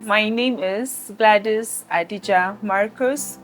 My name is Gladys Adija Marcos.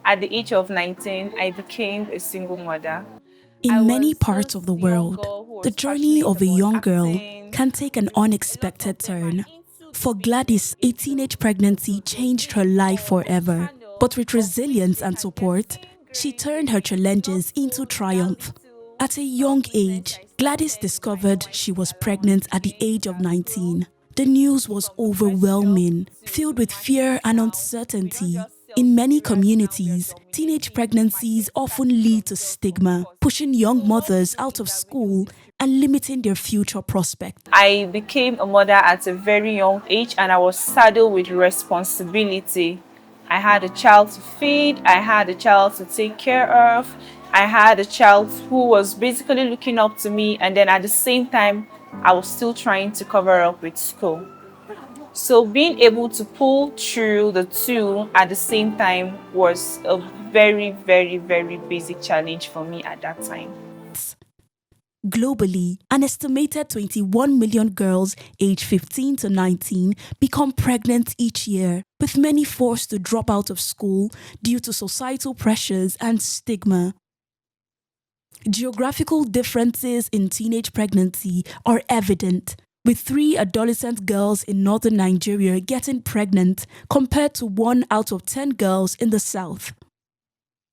At the age of 19, I became a single mother. I In many was parts of this the young world, girl who the was journey passionate of a about young girl acting. can take an A lot unexpected of them are turn. into the For business, Gladys, a into teenage pregnancy the changed her means life or the forever. channel But with of which resilience they and can get support, she fingering. turned her They did not challenges into go in that triumph. little At a young business age, I Gladys started with my discovered she NYC was allowance pregnant at the things age of that grow 19. The a news business was from the first shelf overwhelming. to Filled with fear market and now. We don't uncertainty, just sell in many cereals now, we are communities, teenage dominating the pregnancies market, often starting lead from to girls of stigma, course. pushing young So what we mothers do out is of that we do school distribute. and limiting their future prospects. I became a mother at a very young age and I was saddled with responsibility. I had a child to feed, I had a child to take care of, I had a child who was basically looking up to me, and then at the same time, I was still trying to cover up with school. So being able to pull through the two at the same time was a very, very, very basic challenge for me at that time. Globally, an estimated 21 million girls aged 15 to 19 become pregnant each year, with many forced to drop out of school due to societal pressures and stigma. Geographical differences in teenage pregnancy are evident, with 3 adolescent girls in northern Nigeria getting pregnant compared to 1 out of 10 girls in the south.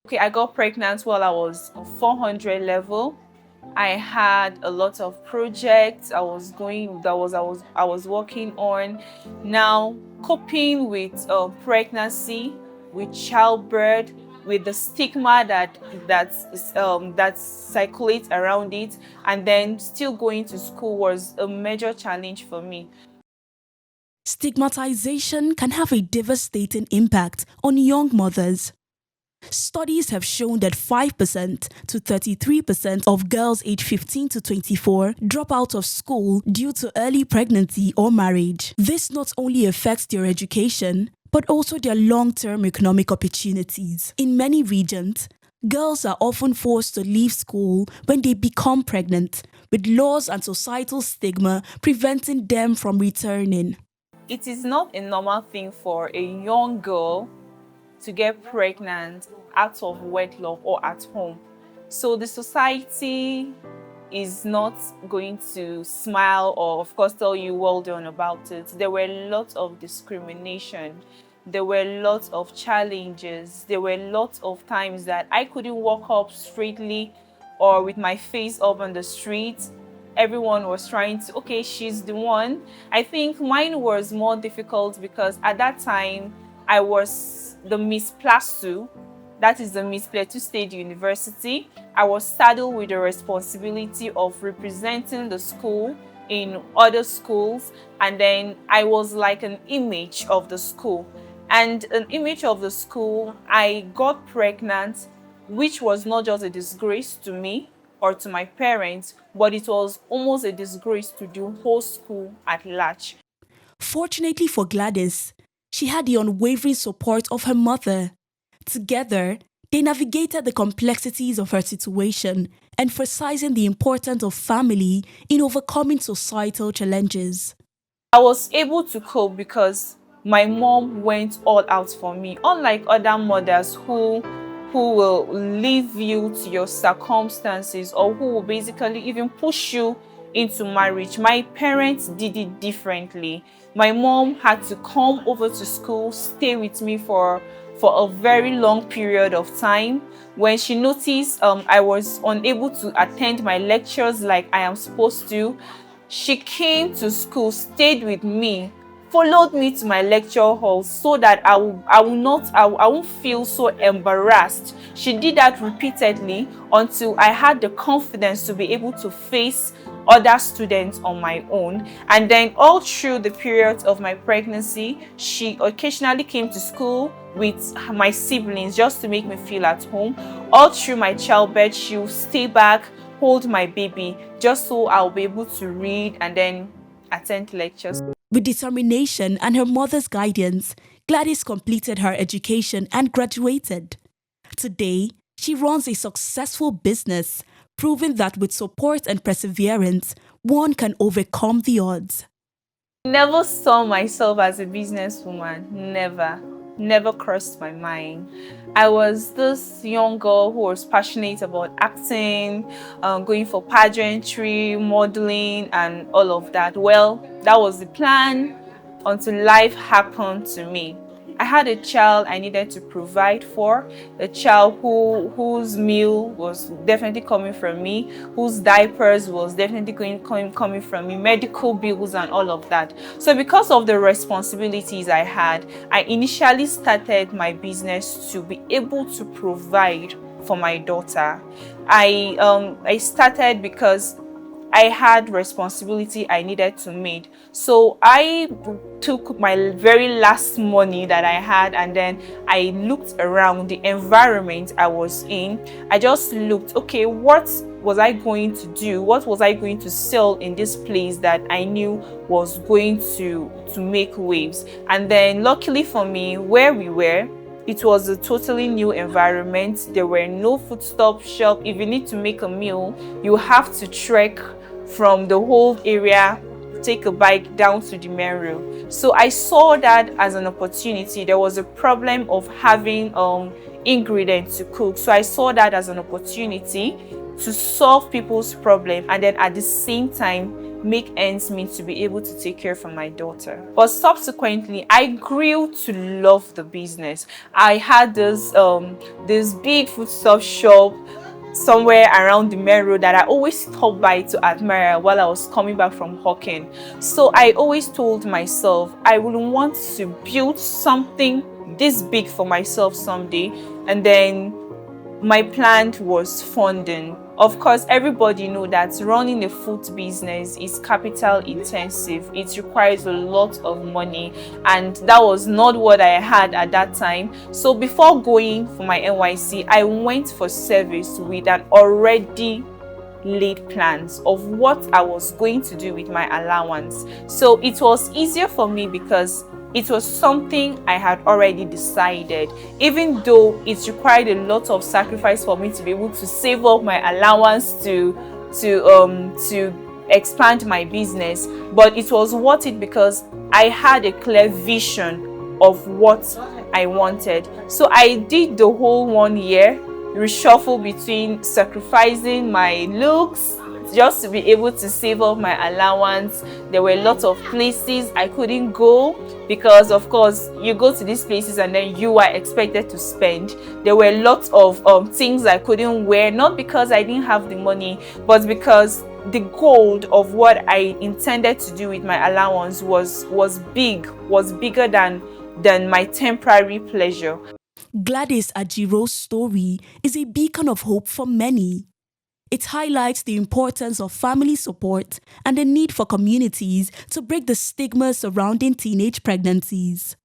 Okay, I got pregnant while I was on 400 level. I had a lot of projects I was working on. Now coping with pregnancy, with childbirth, with the stigma that circulates around it, and then still going to school was a major challenge for me. Stigmatization can have a devastating impact on young mothers. Studies have shown that 5% to 33% of girls aged 15 to 24 drop out of school due to early pregnancy or marriage. This not only affects their education, but also their long-term economic opportunities. In many regions, girls are often forced to leave school when they become pregnant, with laws and societal stigma preventing them from returning. It is not a normal thing for a young girl to get pregnant out of wedlock or at home. So the society is not going to smile or of course tell you well done about it. There were lots of discrimination. There were lots of challenges. There were lots of times that I couldn't walk up straightly or with my face up on the street. Everyone was trying to, okay, she's the one. I think mine was more difficult because at that time I was the Miss Plasu, that is the Miss Plateau State University. I was saddled with the responsibility of representing the school in other schools, and then I was like an image of the school. And an image of the school, I got pregnant, which was not just a disgrace to me or to my parents, but it was almost a disgrace to the whole school at large. Fortunately for Gladys, she had the unwavering support of her mother. Together, they navigated the complexities of her situation, emphasizing the importance of family in overcoming societal challenges. I was able to cope because my mom went all out for me. Unlike other mothers who will leave you to your circumstances or who will basically even push you into marriage, my parents did it differently. My mom had to come over to school, stay with me for a very long period of time. When she noticed I was unable to attend my lectures like I am supposed to, she came to school, stayed with me, followed me to my lecture hall so that I won't feel so embarrassed. She did that repeatedly until I had the confidence to be able to face other students on my own. And then all through the period of my pregnancy, she occasionally came to school with my siblings just to make me feel at home. All through my childbirth, she'll stay back, hold my baby, just so I'll be able to read and then attend lectures. With determination and her mother's guidance, Gladys completed her education and graduated. Today, she runs a successful business, proving that with support and perseverance, one can overcome the odds. Never saw myself as a businesswoman. Never. Never crossed my mind. I was this young girl who was passionate about acting, going for pageantry, modeling, and all of that. Well, that was the plan until life happened to me. I had a child I needed to provide for, a child whose meal was definitely coming from me, whose diapers was definitely coming from me, medical bills and all of that. So because of the responsibilities I had, I initially started my business to be able to provide for my daughter. I started because I had responsibility I needed to meet. So I took my very last money that I had, and then I looked around the environment I was in. I just looked, okay, what was I going to do? What was I going to sell in this place that I knew was going to make waves? And then luckily for me, where we were, it was a totally new environment. There were no food stop shop. If you need to make a meal, you have to trek from the whole area, take a bike down to the main road. So I saw that as an opportunity. There was a problem of having ingredients to cook. So I saw that as an opportunity to solve people's problem, and then at the same time make ends meet to be able to take care of my daughter. But subsequently, I grew to love the business. I had this big foodstuff shop somewhere around the main road that I always stopped by to admire while I was coming back from hawking. So I always told myself I would want to build something this big for myself someday. And then my plan was funding. Of course, everybody knows that running a food business is capital intensive. It requires a lot of money, and that was not what I had at that time. So before going for my NYC, I went for service with an already laid plans of what I was going to do with my allowance. So it was easier for me because it was something I had already decided, even though it required a lot of sacrifice for me to be able to save up my allowance to expand my business. But it was worth it because I had a clear vision of what I wanted. So I did the whole 1 year reshuffle between sacrificing my looks just to be able to save up my allowance. There were lots of places I couldn't go because, of course, you go to these places and then you are expected to spend. There were lots of things I couldn't wear, not because I didn't have the money, but because the goal of what I intended to do with my allowance was bigger than my temporary pleasure. Gladys Adija's story is a beacon of hope for many. It highlights the importance of family support and the need for communities to break the stigma surrounding teenage pregnancies.